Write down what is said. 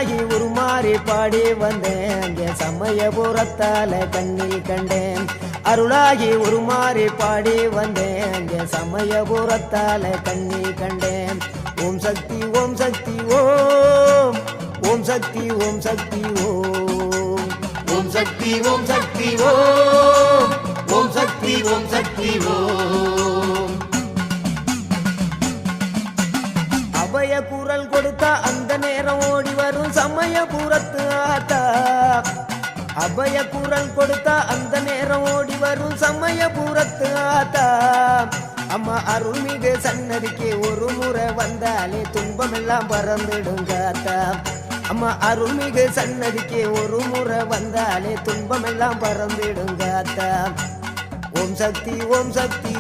அருளாகி உருமாறி பாடி வந்தேன் அங்கே சமயபுரத்தால கண்ணில் கண்டேன் அருளாகி உருமாறி பாடி வந்தேன் அங்கே சமயபுரத்தால கண்ணில் கண்டேன் ஓம் சக்தி ஓம் சக்தி ஓம் ஓம் சக்தி ஓம் சக்தி ஓம் ஓம் சக்தி ஓம் சக்தி ஓம் ஓம் சக்தி ஓம் சக்தி ஓம் அபய குரல் கொடுத்தா அந்த நேரம் ஓடி வரும் சமயபுரத்து ஆத்தா அபய குரல் கொடுத்தா அந்த நேரம் ஓடி வரும் சமயபுரத்து ஆத்தா அம்மா அருள்மிகு சன்னதிக்கு ஒரு முறை வந்தாலே துன்பமெல்லாம் பறந்துடுங்க ஆத்தா அம்மா அருள்மிகு சன்னதிக்கு ஒரு முறை வந்தாலே துன்பமெல்லாம் பறந்துடுங்க ஆத்தா ஓம் சக்தி ஓம் சக்தி